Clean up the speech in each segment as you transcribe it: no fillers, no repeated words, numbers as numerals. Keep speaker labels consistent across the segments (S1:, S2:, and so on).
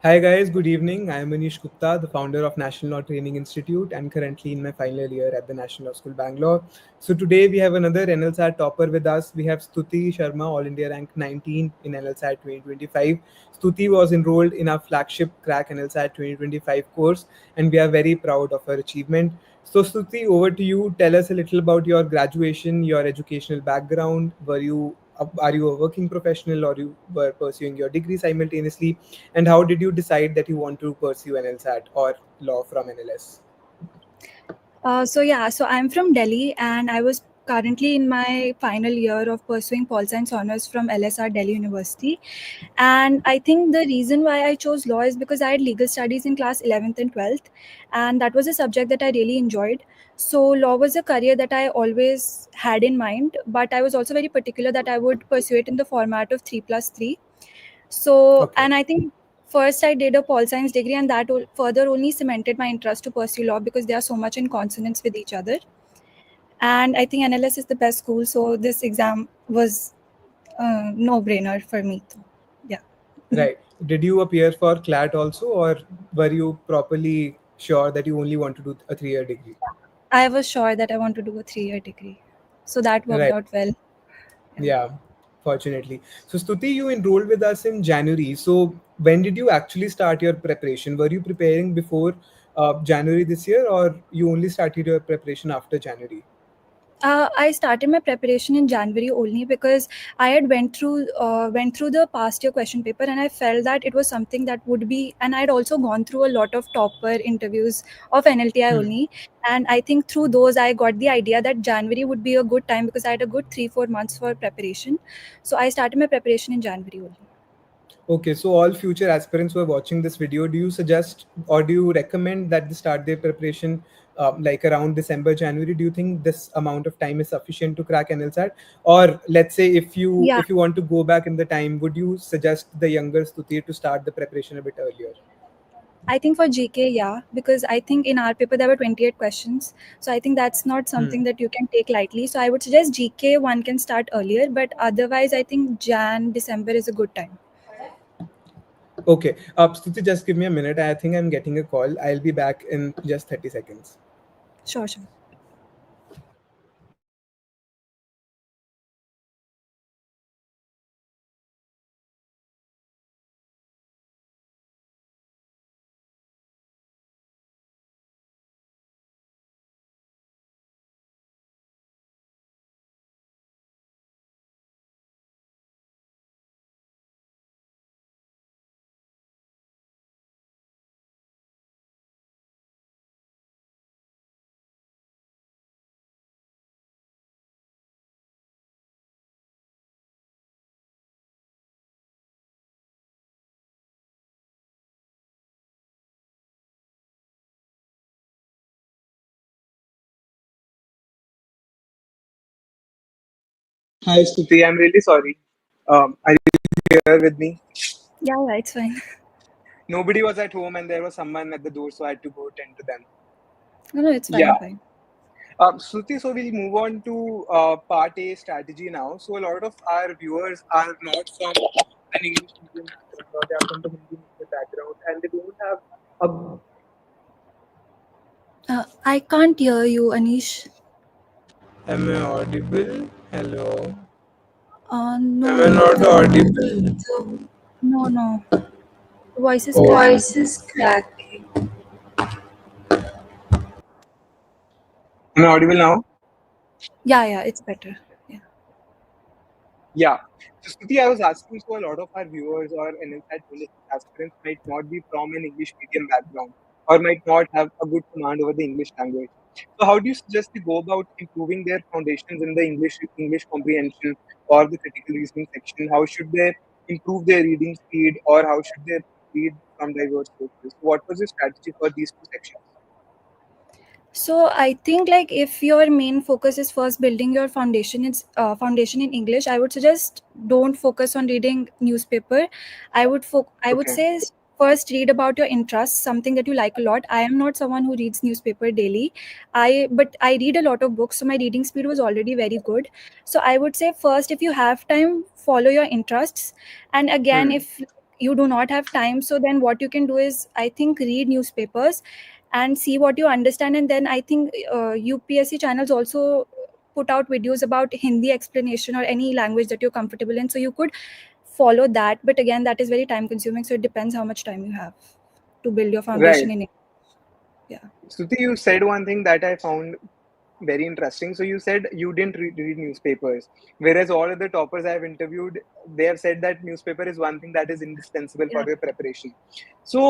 S1: Hi guys, good evening. I am Manish Gupta, the founder of National Law Training Institute and currently in my final year at the National Law School Bangalore. So today we have another NLSAT topper with us. We have Stuti Sharma, All India rank 19 in NLSAT 2025. Stuti was enrolled in our flagship Crack NLSAT 2025 course and we are very proud of her achievement. So Stuti, over to you. Tell us a little about your graduation, your educational background. Are you a working professional or you were pursuing your degree simultaneously? And how did you decide that you want to pursue NLSAT or law from NLS?
S2: So I'm from Delhi and I was currently in my final year of pursuing Pol Science Honours from LSR Delhi University. And I think the reason why I chose law is because I had legal studies in class 11th and 12th, and that was a subject that I really enjoyed. So law was a career that I always had in mind, but I was also very particular that I would pursue it in the format of 3+3. So,
S1: Okay.
S2: and I think first I did a pol science degree, and that further only cemented my interest to pursue law because they are so much in consonance with each other. And I think NLS is the best school, so this exam was a no-brainer for me. Yeah,
S1: Right. Did you appear for CLAT also, or were you properly sure that you only want to do a 3 year degree?
S2: I was sure that I want to do a 3-year degree, so that worked
S1: Right.
S2: out well. Yeah.
S1: Yeah, fortunately. So, Stuti, you enrolled with us in January. So, when did you actually start your preparation? Were you preparing before January this year, or you only started your preparation after January?
S2: I started my preparation in January only because I had went through the past year question paper, and I felt that it was something that would be, and I had also gone through a lot of topper interviews of NLTI
S1: Hmm.
S2: only, and I think through those I got the idea that January would be a good time because I had a good 3-4 months for preparation, so I started my preparation in January only.
S1: Okay, so all future aspirants who are watching this video, do you suggest or do you recommend that they start their preparation like around December, January? Do you think this amount of time is sufficient to crack NLSAT? Or let's say
S2: Yeah,
S1: if you want to go back in the time, would you suggest the younger Stuti to start the preparation a bit earlier?
S2: I think for GK, yeah, because I think in our paper there were 28 questions. So I think that's not
S1: Hmm.
S2: something that you can take lightly. So I would suggest GK one can start earlier, but otherwise I think December is a good time.
S1: Okay, Stuti, just give me a minute. I think I'm getting a call. I'll be back in just 30 seconds.
S2: Sure, sure.
S1: Hi, Stuti. I'm really sorry. Are you here with me?
S2: Yeah, it's fine.
S1: Nobody was at home and there was someone at the door, so I had to go tend to them.
S2: No, it's
S1: Yeah.
S2: fine.
S1: Shruti, so we'll move on to part A strategy now. So a lot of our viewers are not from an English medium background or they are from the Hindi medium background and they don't have a.
S2: I can't hear you, Anish.
S1: Am I audible? Hello. Am I
S2: No,
S1: not
S2: the
S1: audible?
S2: no. The voice is
S1: Oh,
S2: cracking.
S3: Voice is cracking.
S1: am I audible now?
S2: Yeah, it's better. Yeah.
S1: Yeah. So, Stuti, I was asking, so a lot of our viewers or NLSAT aspirants might not be from an English medium background or might not have a good command over the English language. So, how do you suggest they go about improving their foundations in the English comprehension or the critical reasoning section? How should they improve their reading speed or how should they read from diverse sources? What was your strategy for these two sections?
S2: So I think like if your main focus is first building your foundation, it's foundation in English. I would suggest don't focus on reading newspaper. I would
S1: Okay.
S2: say first read about your interests, something that you like a lot. I am not someone who reads newspaper daily. But I read a lot of books, so my reading speed was already very good. So I would say first, if you have time, follow your interests, and again,
S1: Hmm.
S2: if you do not have time, so then what you can do is, I think, read newspapers and see what you understand. And then I think UPSC channels also put out videos about Hindi explanation or any language that you're comfortable in, so you could follow that. But again, that is very time consuming, so it depends how much time you have to build your foundation
S1: Right.
S2: in it. Yeah.
S1: Stuti, you said one thing that I found very interesting. So you said you didn't read newspapers, whereas all of the toppers I've interviewed, they have said that newspaper is one thing that is indispensable for
S2: Yeah.
S1: their preparation. So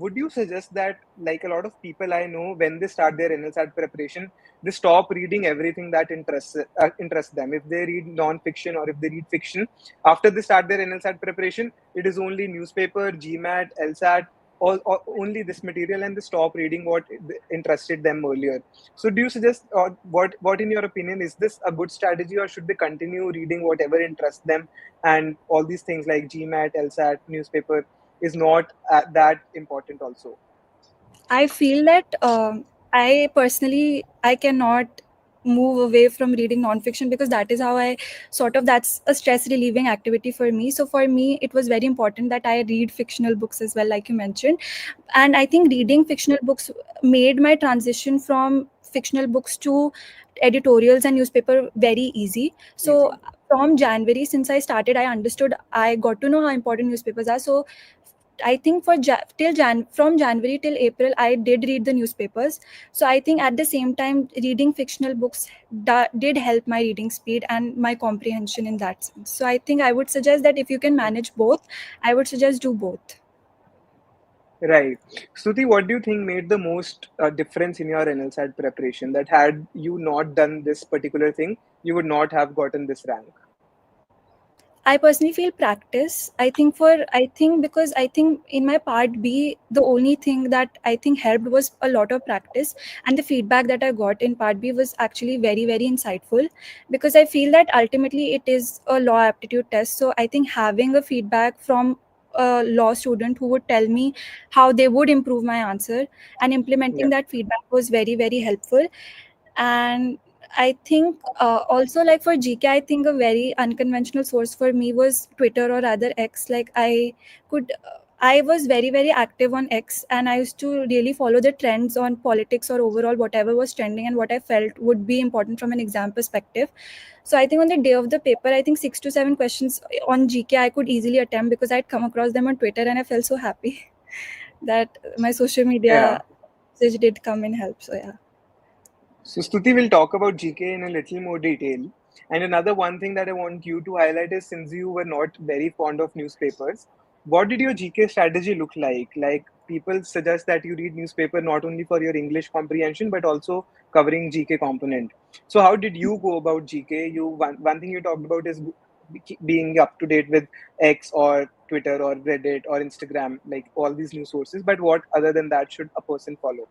S1: would you suggest that, like a lot of people I know, when they start their NLSAT preparation, they stop reading everything that interests them. If they read non-fiction or if they read fiction, after they start their NLSAT preparation, it is only newspaper, GMAT, LSAT, or only this material, and they stop reading what interested them earlier. So, do you suggest, or what in your opinion, is this a good strategy, or should they continue reading whatever interests them, and all these things like GMAT, LSAT, newspaper is not that important also?
S2: I feel that I personally I cannot move away from reading nonfiction, because that is how I sort of, that's a stress relieving activity for me. So for me, it was very important that I read fictional books as well, like you mentioned. And I think reading fictional books made my transition from fictional books to editorials and newspaper very easy. So
S1: Easy.
S2: from January, since I started, I got to know how important newspapers are. So I think from January till April, I did read the newspapers. So I think at the same time, reading fictional books did help my reading speed and my comprehension in that sense. So I think I would suggest that if you can manage both, I would suggest do both.
S1: Right. Stuti, what do you think made the most difference in your NLSAT preparation? That had you not done this particular thing, you would not have gotten this rank.
S2: I personally feel practice. I think because I think in my part B, the only thing that I think helped was a lot of practice, and the feedback that I got in part B was actually very, very insightful, because I feel that ultimately it is a law aptitude test. So I think having a feedback from a law student who would tell me how they would improve my answer, and implementing
S1: Yeah.
S2: that feedback was very, very helpful. And I think also, like for GK, I think a very unconventional source for me was Twitter, or rather X. Like I was very, very active on X, and I used to really follow the trends on politics or overall whatever was trending and what I felt would be important from an exam perspective. So I think on the day of the paper, I think 6 to 7 questions on GK I could easily attempt, because I'd come across them on Twitter, and I felt so happy that my social
S1: Yeah.
S2: media usage did come in help. So yeah.
S1: So, Stuti will talk about GK in a little more detail. And another one thing that I want you to highlight is, since you were not very fond of newspapers, what did your GK strategy look like? Like, people suggest that you read newspaper not only for your English comprehension but also covering GK component. So, how did you go about GK? One thing you talked about is being up to date with X or Twitter or Reddit or Instagram, like all these news sources. But what other than that should a person follow?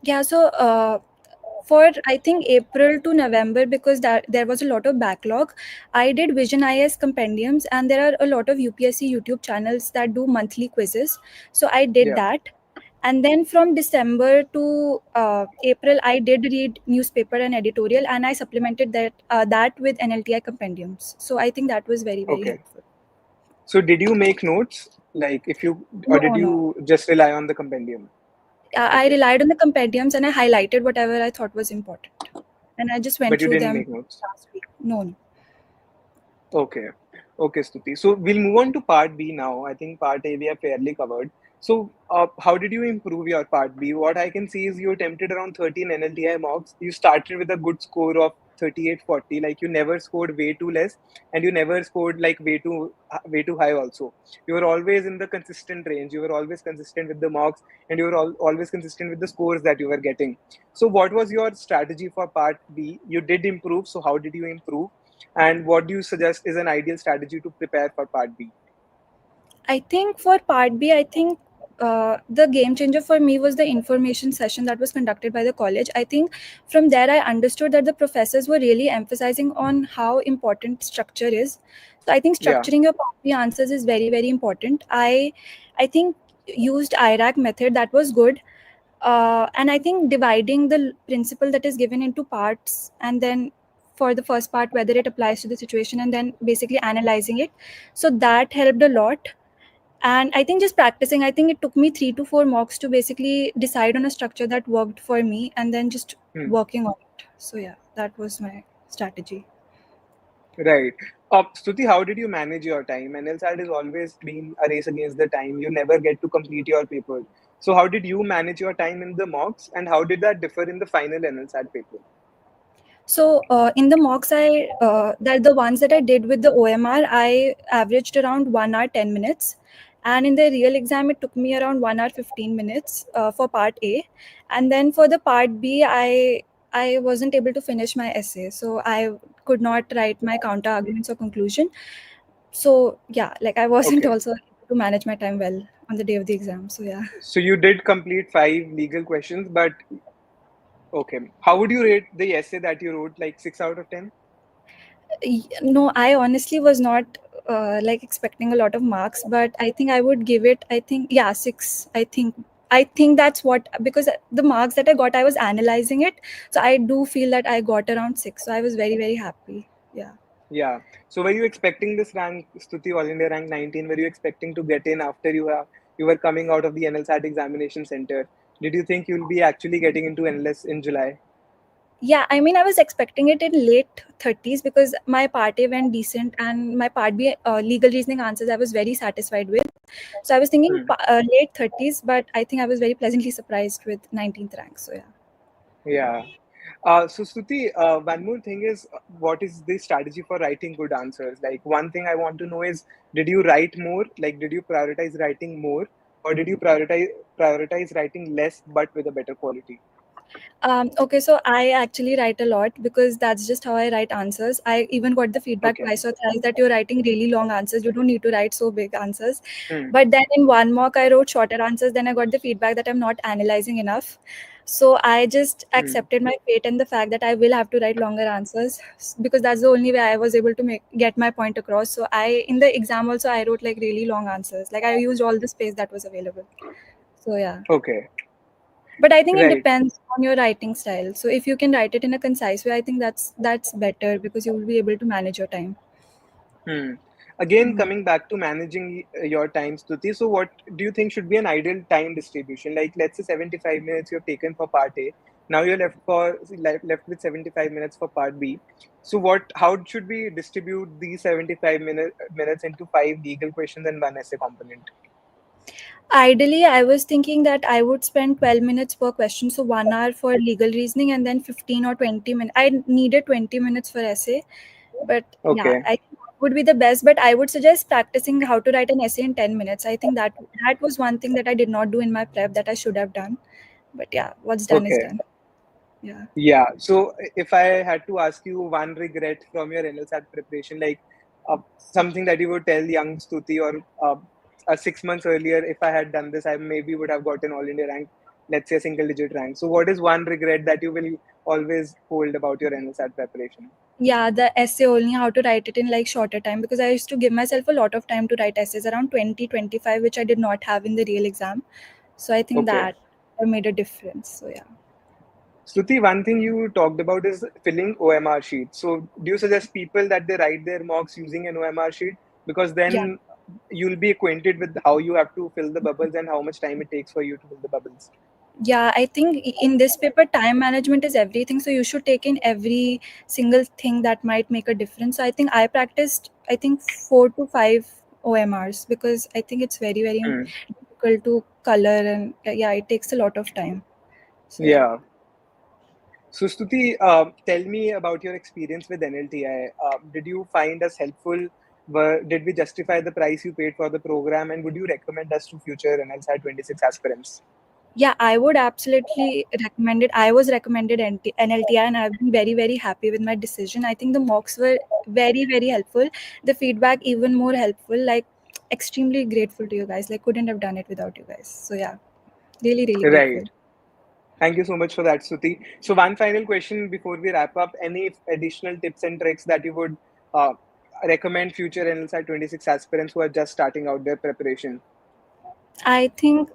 S2: Yeah, so for I think April to November, because that there was a lot of backlog, I did Vision IS compendiums, and there are a lot of UPSC YouTube channels that do monthly quizzes. So I did
S1: Yeah.
S2: that. And then from December to April, I did read newspaper and editorial, and I supplemented that with NLTI compendiums. So I think that was very, very
S1: Okay.
S2: helpful.
S1: So did you make notes? Like if you, or did
S2: No, no.
S1: you just rely on the compendium?
S2: I
S1: Okay.
S2: relied on the compendiums, and I highlighted whatever I thought was important. And I just went
S1: But you
S2: through
S1: didn't
S2: them
S1: make notes.
S2: last week. No, no.
S1: Okay. Okay, Stuti. So we'll move on to part B now. I think part A we have fairly covered. So how did you improve your part B? What I can see is you attempted around 13 NLTI mocks. You started with a good score of 3840. Like you never scored way too less, and you never scored like way too high also. You were always in the consistent range. You were always consistent with the mocks, and you were always consistent with the scores that you were getting. So what was your strategy for part B? You did improve. So how did you improve? And what do you suggest is an ideal strategy to prepare for part B?
S2: I think for part B, I think the game changer for me was the information session that was conducted by the college. I think from there I understood that the professors were really emphasizing on how important structure is. So I think
S1: Yeah.
S2: structuring your part B answers is very, very important. I think used IRAC method, that was good. And I think dividing the principle that is given into parts, and then for the first part whether it applies to the situation, and then basically analyzing it, so that helped a lot. And I think just practicing, I think it took me 3 to 4 mocks to basically decide on a structure that worked for me, and then just
S1: Hmm.
S2: working on it. So yeah, that was my strategy.
S1: Right. Stuti, how did you manage your time? NLSAT has always been a race against the time. You never get to complete your paper. So how did you manage your time in the mocks, and how did that differ in the final NLSAT paper?
S2: So in the mocks, that the ones that I did with the OMR, I averaged around 1 hour 10 minutes, and in the real exam, it took me around 1 hour 15 minutes for part A, and then for the part B, I wasn't able to finish my essay, so I could not write my counter arguments or conclusion. So yeah, like I wasn't
S1: Okay.
S2: also able to manage my time well on the day of the exam. So yeah.
S1: So you did complete five legal questions, but okay. How would you rate the essay that you wrote? Like 6 out of 10?
S2: No, I honestly was not like expecting a lot of marks, but I think I would give it, I think, yeah, 6. I think that's what, because the marks that I got, I was analyzing it. So I do feel that I got around 6. So I was very, very happy. Yeah.
S1: Yeah. So were you expecting this rank, Stuti, All India rank 19? Were you expecting to get in after you were coming out of the NLSAT examination center? Did you think you'll be actually getting into NLS in July?
S2: Yeah, I mean, I was expecting it in late 30s because my part A went decent, and my part B legal reasoning answers I was very satisfied with. So I was thinking
S1: Hmm.
S2: late 30s, but I think I was very pleasantly surprised with 19th rank. So yeah.
S1: Yeah. So Stuti, one more thing is, what is the strategy for writing good answers? Like one thing I want to know is, did you write more? Like, did you prioritize writing more, or did you prioritize writing less but with a better quality?
S2: Okay, so I actually write a lot because that's just how I write answers. I even got the feedback
S1: Okay.
S2: twice or thrice that you're writing really long answers. You don't need to write so big answers.
S1: Hmm.
S2: But then in one mock, I wrote shorter answers. Then I got the feedback that I'm not analyzing enough. So I just
S1: Hmm.
S2: accepted my fate and the fact that I will have to write longer answers because that's the only way I was able to get my point across. So in the exam also, I wrote like really long answers. Like I used all the space that was available. So yeah.
S1: Okay.
S2: But I think it
S1: Right.
S2: depends on your writing style. So if you can write it in a concise way, I think that's better because you will be able to manage your time.
S1: Hmm. Again,
S2: Mm.
S1: coming back to managing your time, Stuti. So, what do you think should be an ideal time distribution? Like, let's say 75 minutes you've taken for part A. Now you're left with 75 minutes for part B. So, how should we distribute these 75 minutes into five legal questions and one essay component?
S2: Ideally, I was thinking that I would spend 12 minutes per question, so 1 hour for legal reasoning, and then 15 or 20 minutes. I needed 20 minutes for essay, but yeah,
S1: Okay.
S2: I think that would be the best. But I would suggest practicing how to write an essay in 10 minutes. I think that was one thing that I did not do in my prep that I should have done. But yeah, what's done is
S1: Okay.
S2: done. Yeah.
S1: Yeah. So if I had to ask you one regret from your NLSAT preparation, like something that you would tell young Stuti, or 6 months earlier, if I had done this, I maybe would have gotten all India rank, let's say a single digit rank. So what is one regret that you will always hold about your NLSAT preparation?
S2: Yeah, the essay only, how to write it in like shorter time, because I used to give myself a lot of time to write essays, around 20 25, which I did not have in the real exam. So I think
S1: Okay.
S2: that made a difference. So yeah.
S1: Stuti, one thing you talked about is filling OMR sheets. So, do you suggest people that they write their mocks using an OMR sheet? Because
S2: Yeah.
S1: then you'll be acquainted with how you have to fill the bubbles and how much time it takes for you to fill the bubbles.
S2: Yeah, I think in this paper, time management is everything. So you should take in every single thing that might make a difference. So I think I practiced, I think 4 to 5 OMRs because I think it's very, very
S1: Hmm.
S2: difficult to color, and yeah, it takes a lot of time. So yeah.
S1: Yeah. So, Stuti, tell me about your experience with NLTI. Did you find us helpful? Did we justify the price you paid for the program? And would you recommend us to future NLSI 26 aspirants?
S2: Yeah, I would absolutely recommend it. I was recommended NLTI, and I've been very, very happy with my decision. I think the mocks were very, very helpful. The feedback even more helpful. Like extremely grateful to you guys. Like couldn't have done it without you guys. So yeah, really, really
S1: Right.
S2: grateful.
S1: Thank you so much for that, Suti. So, one final question before we wrap up. Any additional tips and tricks that you would uh, recommend future NLSI 26 aspirants who are just starting out their preparation?
S2: I think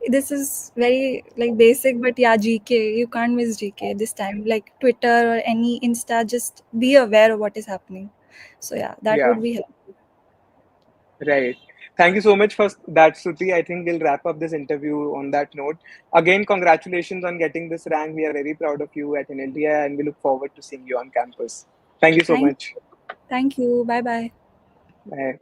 S2: this is very like basic, but yeah, GK. You can't miss GK this time. Like Twitter or any Insta, just be aware of what is happening. So yeah, that
S1: Yeah,
S2: would be helpful.
S1: right. Thank you so much for that, Stuti. I think we'll wrap up this interview on that note. Again, congratulations on getting this rank. We are very proud of you at NLTI and we look forward to seeing you on campus. Thank you so
S2: Thank
S1: much.
S2: Thank you. Bye bye.
S1: Bye.